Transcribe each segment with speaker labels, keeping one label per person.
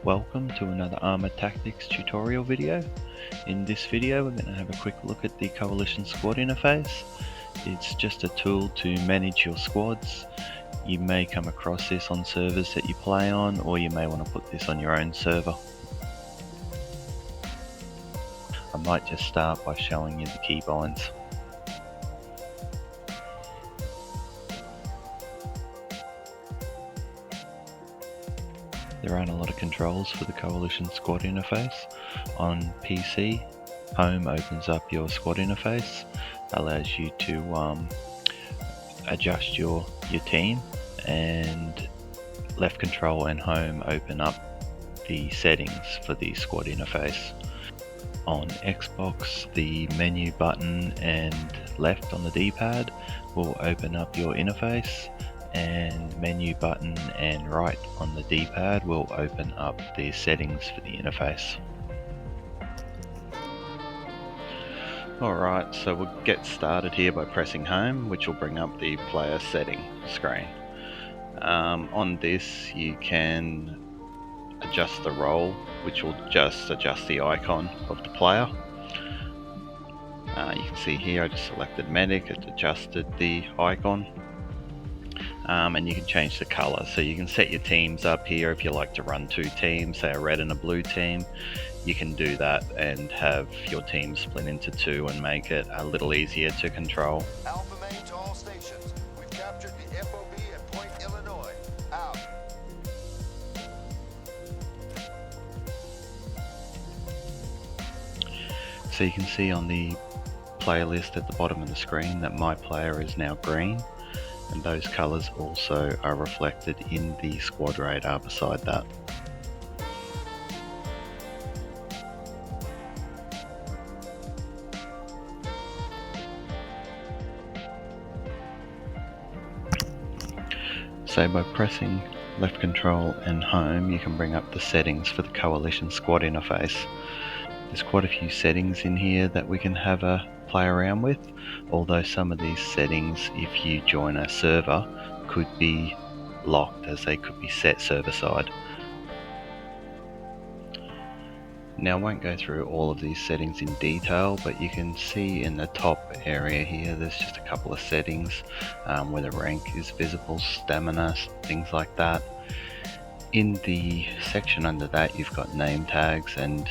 Speaker 1: Welcome to another Arma Tactics tutorial video. In this video we're going to have a quick look at the Coalition Squad interface. It's just a tool to manage your squads. You may come across this on servers that you play on, or you may want to put this on your own server. I might just start by showing you the keybinds. There aren't a lot of controls for the Coalition Squad interface. On PC, Home opens up your squad interface, allows you to adjust your team, and left control and home open up the settings for the squad interface. On Xbox, the menu button and left on the D-pad will open up your interface, and menu button and right on the D-pad will open up the settings for the interface. Alright, so we'll get started here by pressing home, which will bring up the player setting screen. On this you can adjust the role, which will just adjust the icon of the player. You can see here I just selected medic, it adjusted the icon. And you can change the color, so you can set your teams up here. If you like to run two teams, say a red and a blue team, you can do that and have your team split into two and make it a little easier to control.
Speaker 2: Alpha main to all stations. We've captured the FOB at Point Illinois. Out.
Speaker 1: So you can see on the playlist at the bottom of the screen that my player is now green, and those colors also are reflected in the squad radar beside that. So by pressing left control and home, you can bring up the settings for the Coalition Squad interface. There's quite a few settings in here that we can have a play around with, although some of these settings, if you join a server, could be locked, as they could be set server side. Now I won't go through all of these settings in detail, but you can see in the top area here there's just a couple of settings where the rank is visible, stamina, things like that. In the section under that you've got name tags, and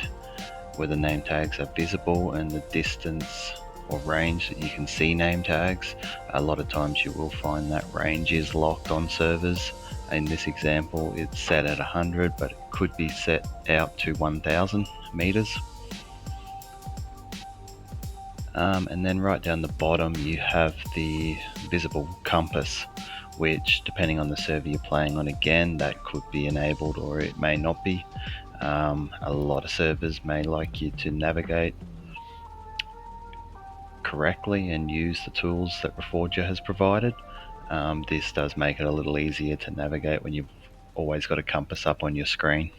Speaker 1: where the name tags are visible and the distance or range that you can see name tags. A lot of times you will find that range is locked on servers. In this example it's set at 100, but it could be set out to 1000 meters. And then right down the bottom you have the visible compass, which depending on the server you're playing on, again, that could be enabled or it may not be. A lot of servers may like you to navigate correctly and use the tools that Reforger has provided. This does make it a little easier to navigate when you've always got a compass up on your screen.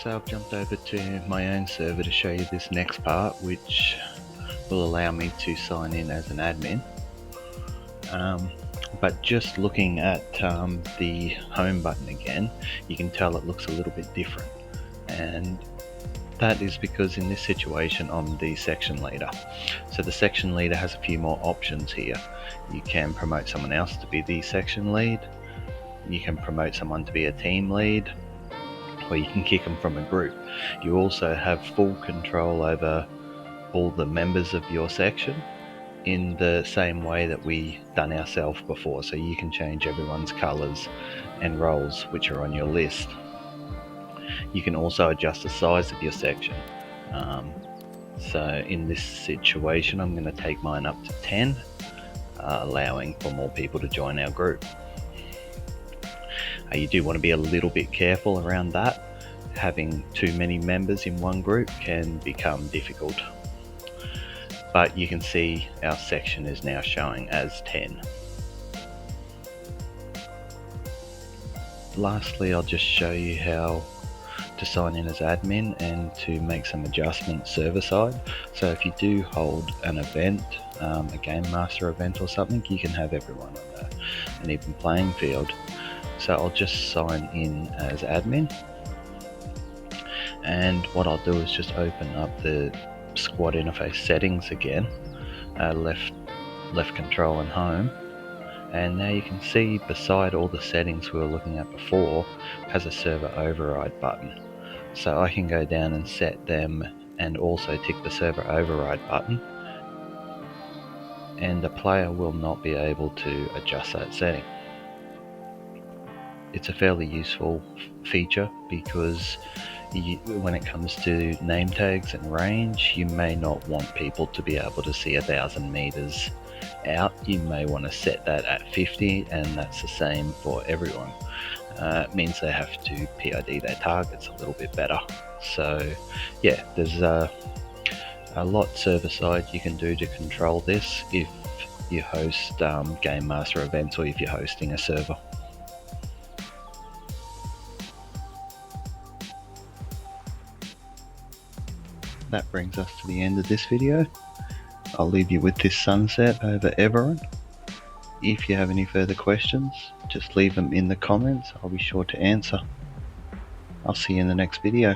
Speaker 1: So I've jumped over to my own server to show you this next part, which will allow me to sign in as an admin. But just looking at the home button again, you can tell it looks a little bit different, and that is because in this situation I'm the section leader. So the section leader has a few more options here. You can promote someone else to be the section lead, you can promote someone to be a team lead, or you can kick them from a group. You also have full control over all the members of your section in the same way that we done ourselves before, so you can change everyone's colors and roles which are on your list. You can also adjust the size of your section. So in this situation I'm going to take mine up to 10, allowing for more people to join our group. You do want to be a little bit careful around that. Having too many members in one group can become difficult. But you can see our section is now showing as 10. Lastly, I'll just show you how to sign in as admin and to make some adjustments server side. So if you do hold an event, a Game Master event or something, you can have everyone on an even playing field. So I'll just sign in as admin, and what I'll do is just open up the squad interface settings again, left control and home, and now you can see beside all the settings we were looking at before has a server override button. So I can go down and set them and also tick the server override button, and the player will not be able to adjust that setting. It's a fairly useful feature because when it comes to name tags and range, you may not want people to be able to see 1,000 meters out. You may want to set that at 50, and that's the same for everyone. It means they have to PID their targets a little bit better. So yeah, there's a lot server side you can do to control this if you host Game Master events or if you're hosting a server. That brings us to the end of this video. I'll leave you with this sunset over Everon. If you have any further questions, just leave them in the comments. I'll be sure to answer. I'll see you in the next video.